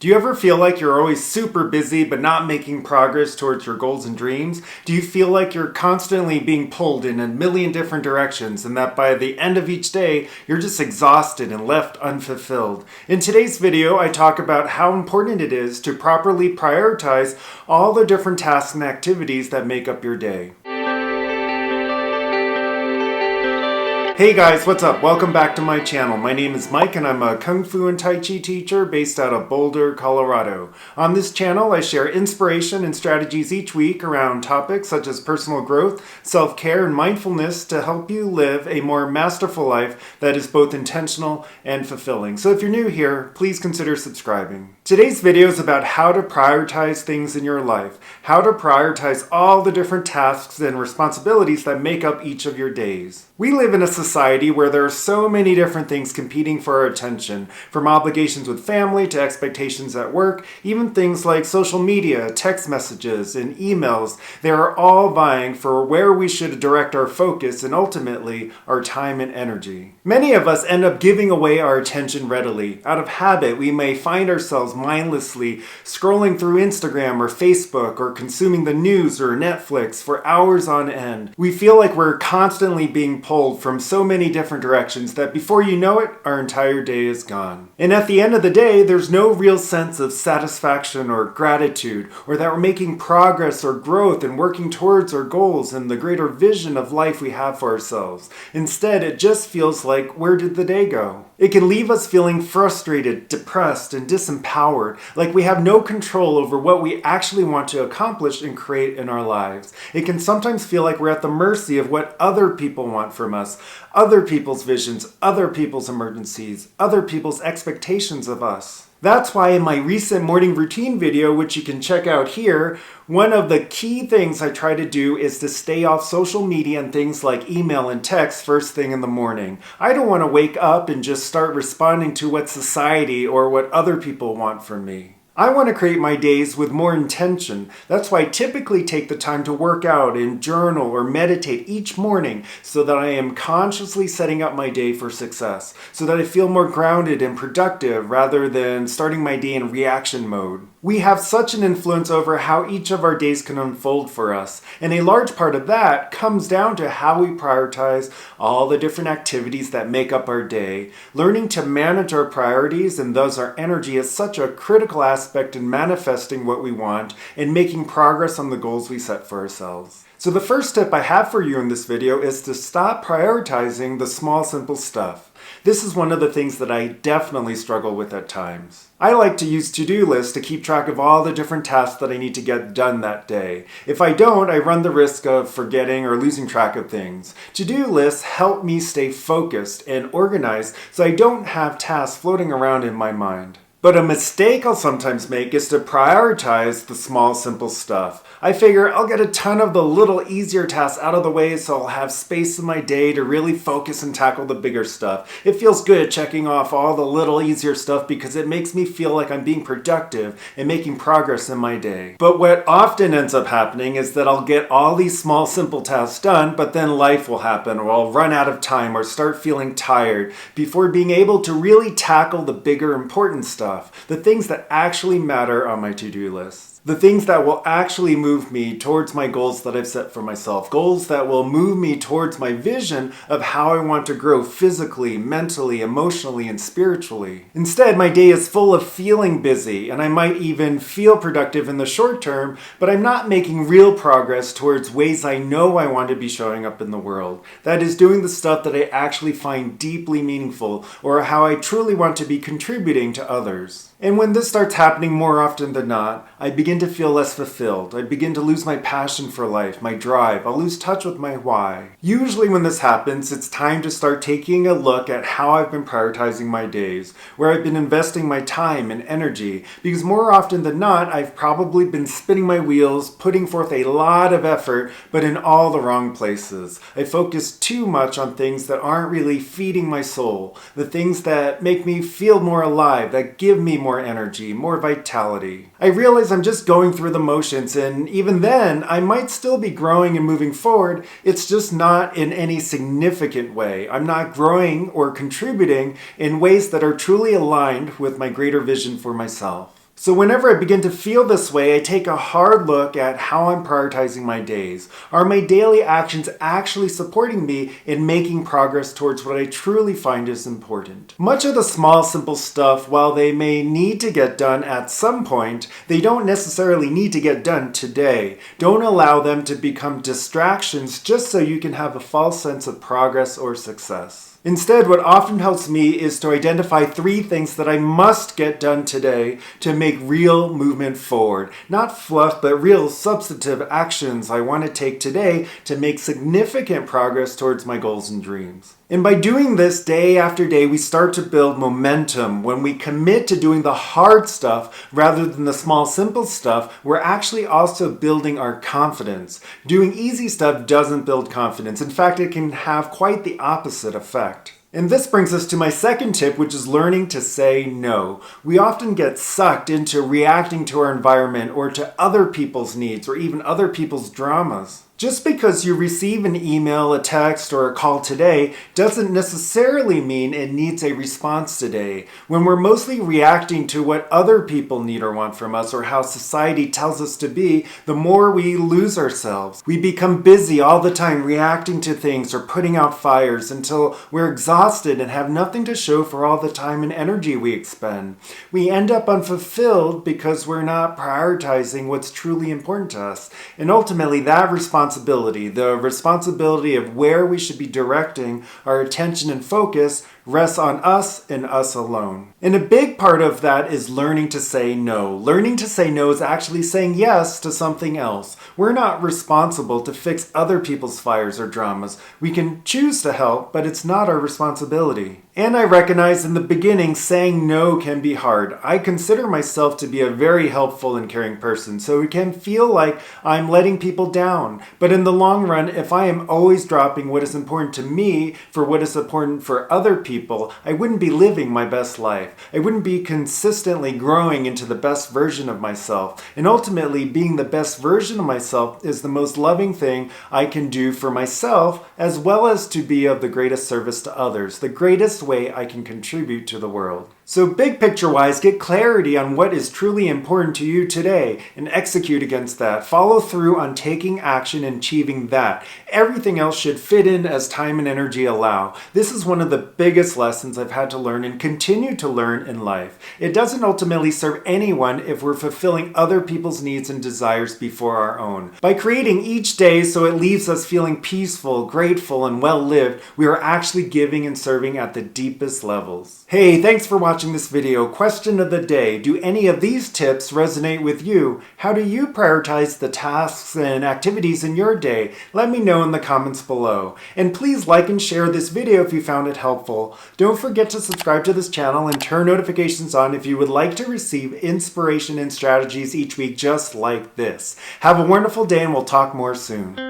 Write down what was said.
Do you ever feel like you're always super busy but not making progress towards your goals and dreams? Do you feel like you're constantly being pulled in a million different directions and that by the end of each day, you're just exhausted and left unfulfilled? In today's video, I talk about how important it is to properly prioritize all the different tasks and activities that make up your day. Hey guys, what's up? Welcome back to my channel. My name is Mike and I'm a Kung Fu and Tai Chi teacher based out of Boulder, Colorado. On this channel, I share inspiration and strategies each week around topics such as personal growth, self-care, and mindfulness to help you live a more masterful life that is both intentional and fulfilling. So if you're new here, please consider subscribing. Today's video is about how to prioritize things in your life, how to prioritize all the different tasks and responsibilities that make up each of your days. We live in a society where there are so many different things competing for our attention, from obligations with family to expectations at work, even things like social media, text messages, and emails. They are all vying for where we should direct our focus and ultimately our time and energy. Many of us end up giving away our attention readily. Out of habit, we may find ourselves mindlessly scrolling through Instagram or Facebook or consuming the news or Netflix for hours on end. We feel like we're constantly being pulled from so many different directions that before you know it, our entire day is gone. And at the end of the day, there's no real sense of satisfaction or gratitude, or that we're making progress or growth and working towards our goals and the greater vision of life we have for ourselves. Instead, it just feels like, where did the day go? It can leave us feeling frustrated, depressed, and disempowered, like we have no control over what we actually want to accomplish and create in our lives. It can sometimes feel like we're at the mercy of what other people want from us, other people's visions, other people's emergencies, other people's expectations of us. That's why in my recent morning routine video, which you can check out here, one of the key things I try to do is to stay off social media and things like email and text first thing in the morning. I don't want to wake up and just start responding to what society or what other people want from me. I want to create my days with more intention. That's why I typically take the time to work out and journal or meditate each morning so that I am consciously setting up my day for success, so that I feel more grounded and productive rather than starting my day in reaction mode. We have such an influence over how each of our days can unfold for us, and a large part of that comes down to how we prioritize all the different activities that make up our day. Learning to manage our priorities and thus our energy is such a critical aspect in manifesting what we want and making progress on the goals we set for ourselves. So the first tip I have for you in this video is to stop prioritizing the small, simple stuff. This is one of the things that I definitely struggle with at times. I like to use to-do lists to keep track of all the different tasks that I need to get done that day. If I don't, I run the risk of forgetting or losing track of things. To-do lists help me stay focused and organized so I don't have tasks floating around in my mind. But a mistake I'll sometimes make is to prioritize the small, simple stuff. I figure I'll get a ton of the little easier tasks out of the way so I'll have space in my day to really focus and tackle the bigger stuff. It feels good checking off all the little easier stuff because it makes me feel like I'm being productive and making progress in my day. But what often ends up happening is that I'll get all these small, simple tasks done, but then life will happen or I'll run out of time or start feeling tired before being able to really tackle the bigger, important stuff. The things that actually matter on my to-do list. The things that will actually move me towards my goals that I've set for myself. Goals that will move me towards my vision of how I want to grow physically, mentally, emotionally, and spiritually. Instead, my day is full of feeling busy, and I might even feel productive in the short term, but I'm not making real progress towards ways I know I want to be showing up in the world. That is, doing the stuff that I actually find deeply meaningful, or how I truly want to be contributing to others. And when this starts happening more often than not, I begin to feel less fulfilled. I begin to lose my passion for life, my drive. I'll lose touch with my why. Usually when this happens, it's time to start taking a look at how I've been prioritizing my days, where I've been investing my time and energy, because more often than not, I've probably been spinning my wheels, putting forth a lot of effort, but in all the wrong places. I focus too much on things that aren't really feeding my soul, the things that make me feel more alive, that give me more energy, more vitality. I realize I'm just going through the motions, and even then, I might still be growing and moving forward. It's just not in any significant way. I'm not growing or contributing in ways that are truly aligned with my greater vision for myself. So whenever I begin to feel this way, I take a hard look at how I'm prioritizing my days. Are my daily actions actually supporting me in making progress towards what I truly find is important? Much of the small, simple stuff, while they may need to get done at some point, they don't necessarily need to get done today. Don't allow them to become distractions just so you can have a false sense of progress or success. Instead, what often helps me is to identify 3 things that I must get done today to make real movement forward. Not fluff, but real substantive actions I want to take today to make significant progress towards my goals and dreams. And by doing this day after day, we start to build momentum. When we commit to doing the hard stuff rather than the small, simple stuff, we're actually also building our confidence. Doing easy stuff doesn't build confidence. In fact, it can have quite the opposite effect. And this brings us to my second tip, which is learning to say no. We often get sucked into reacting to our environment or to other people's needs or even other people's dramas. Just because you receive an email, a text, or a call today doesn't necessarily mean it needs a response today. When we're mostly reacting to what other people need or want from us or how society tells us to be, the more we lose ourselves. We become busy all the time reacting to things or putting out fires until we're exhausted and have nothing to show for all the time and energy we expend. We end up unfulfilled because we're not prioritizing what's truly important to us. And ultimately, that the responsibility of where we should be directing our attention and focus rests on us and us alone. And a big part of that is learning to say no. Learning to say no is actually saying yes to something else. We're not responsible to fix other people's fires or dramas. We can choose to help, but it's not our responsibility. And I recognize in the beginning saying no can be hard. I consider myself to be a very helpful and caring person, so it can feel like I'm letting people down. But in the long run, if I am always dropping what is important to me for what is important for other people, I wouldn't be living my best life. I wouldn't be consistently growing into the best version of myself. And ultimately, being the best version of myself is the most loving thing I can do for myself, as well as to be of the greatest service to others, the greatest way I can contribute to the world. So big picture wise, get clarity on what is truly important to you today and execute against that. Follow through on taking action and achieving that. Everything else should fit in as time and energy allow. This is one of the biggest lessons I've had to learn and continue to learn in life. It doesn't ultimately serve anyone if we're fulfilling other people's needs and desires before our own. By creating each day so it leaves us feeling peaceful, grateful, and well-lived, we are actually giving and serving at the deepest levels. Hey, thanks for watching this video. Question of the day: do any of these tips resonate with you? How do you prioritize the tasks and activities in your day? Let me know in the comments below. And please like and share this video if you found it helpful. Don't forget to subscribe to this channel and turn notifications on if you would like to receive inspiration and strategies each week just like this. Have a wonderful day and we'll talk more soon.